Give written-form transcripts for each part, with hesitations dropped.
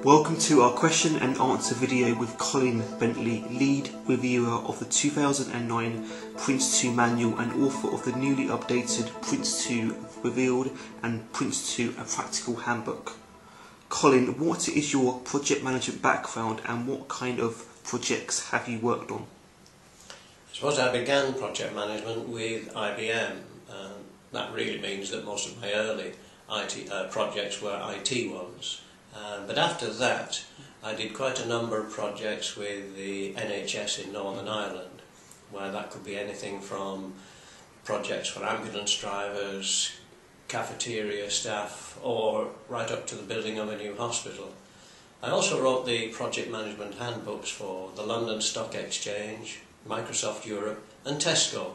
Welcome to our question and answer video with Colin Bentley, lead reviewer of the 2009 PRINCE2 manual and author of the newly updated PRINCE2 Revealed and PRINCE2 A Practical Handbook. Colin, what is your project management background and what kind of projects have you worked on? I suppose I began project management with IBM, and that really means that most of my early IT projects were IT ones. But after that, I did quite a number of projects with the NHS in Northern Ireland, where that could be anything from projects for ambulance drivers, cafeteria staff, or right up to the building of a new hospital. I also wrote the project management handbooks for the London Stock Exchange, Microsoft Europe and Tesco.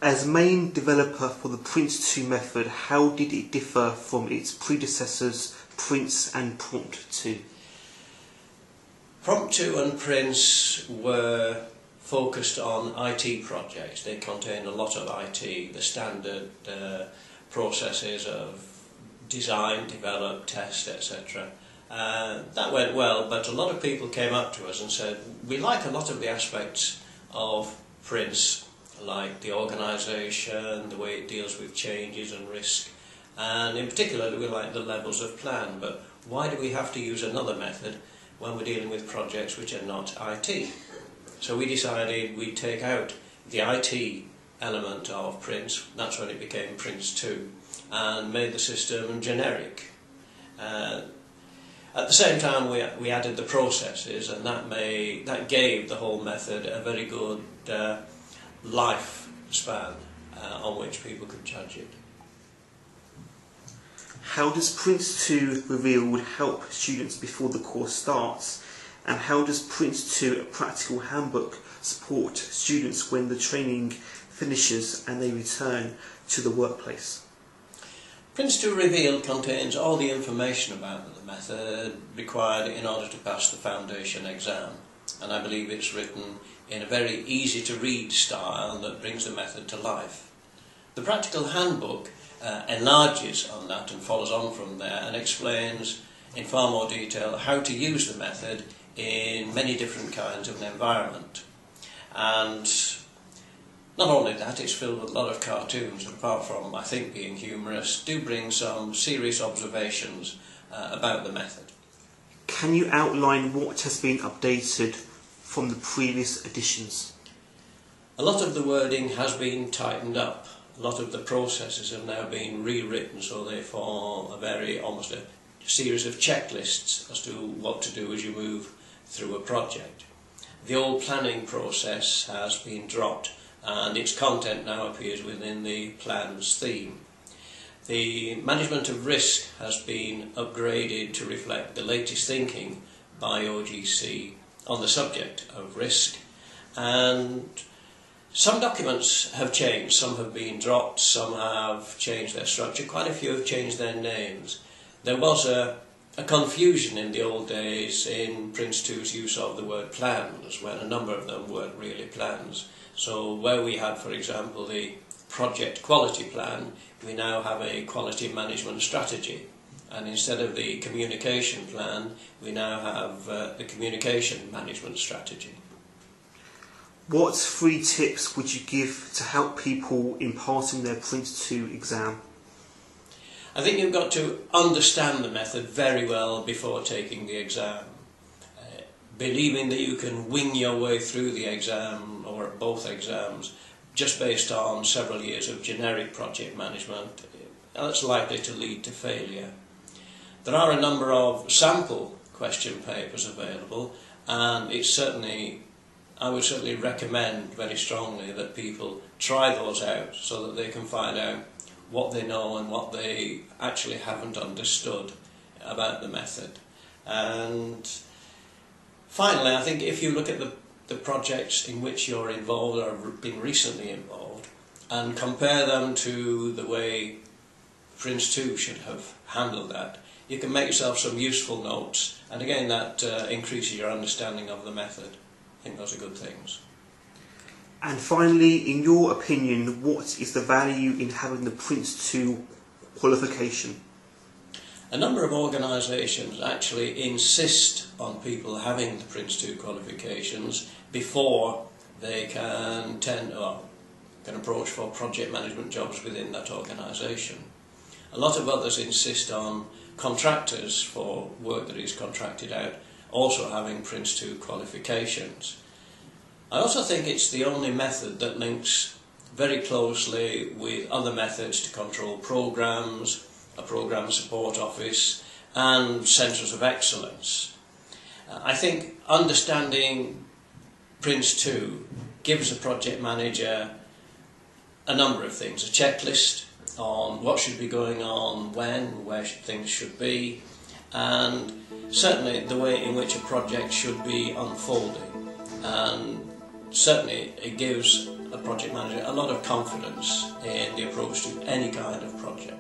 As main developer for the PRINCE2 method, how did it differ from its predecessors, Prince and Prompt2? Prompt2 and Prince were focused on IT projects. They contained a lot of IT, the standard processes of design, develop, test, etc. That went well, but a lot of people came up to us and said, we like a lot of the aspects of Prince, like the organisation, the way it deals with changes and risk, and in particular we like the levels of plan, but why do we have to use another method when we're dealing with projects which are not IT? So we decided we'd take out the IT element of Prince, that's when it became Prince2, and made the system generic. At the same time we added the processes, and that gave the whole method a very good lifespan on which people could judge it. How does PRINCE2 Revealed help students before the course starts? And how does PRINCE2 A Practical Handbook support students when the training finishes and they return to the workplace? PRINCE2 Revealed contains all the information about the method required in order to pass the foundation exam, and I believe it's written in a very easy to read style that brings the method to life. The Practical Handbook enlarges on that and follows on from there and explains in far more detail how to use the method in many different kinds of an environment. And not only that, it's filled with a lot of cartoons, apart from, I think, being humorous, do bring some serious observations about the method. Can you outline what has been updated from the previous editions? A lot of the wording has been tightened up. A lot of the processes have now been rewritten, so they form almost a series of checklists as to what to do as you move through a project. The old planning process has been dropped, and its content now appears within the plans theme. The management of risk has been upgraded to reflect the latest thinking by OGC on the subject of risk, and some documents have changed. Some have been dropped, some have changed their structure, quite a few have changed their names. There was a confusion in the old days in Prince2's use of the word plans, when a number of them weren't really plans. So where we had, for example, the project quality plan, we now have a quality management strategy. And instead of the communication plan, we now have the communication management strategy. What 3 tips would you give to help people in passing their PRINCE2 exam? I think you've got to understand the method very well before taking the exam. Believing that you can wing your way through the exam, or both exams, just based on several years of generic project management, that's likely to lead to failure. There are a number of sample question papers available, and I would certainly recommend very strongly that people try those out so that they can find out what they know and what they actually haven't understood about the method. And finally, I think if you look at the projects in which you're involved or have been recently involved and compare them to the way Prince2 should have handled that, you can make yourself some useful notes, and again that increases your understanding of the method. I think those are good things. And finally, in your opinion, what is the value in having the PRINCE2 qualification? A number of organisations actually insist on people having the PRINCE2 qualifications before they can approach for project management jobs within that organisation. A lot of others insist on contractors for work that is contracted out also having PRINCE2 qualifications. I also think it's the only method that links very closely with other methods to control programmes, a programme support office and centres of excellence. I think understanding PRINCE2 gives a project manager a number of things, a checklist on what should be going on, when, where things should be, and certainly the way in which a project should be unfolding. And certainly it gives a project manager a lot of confidence in the approach to any kind of project.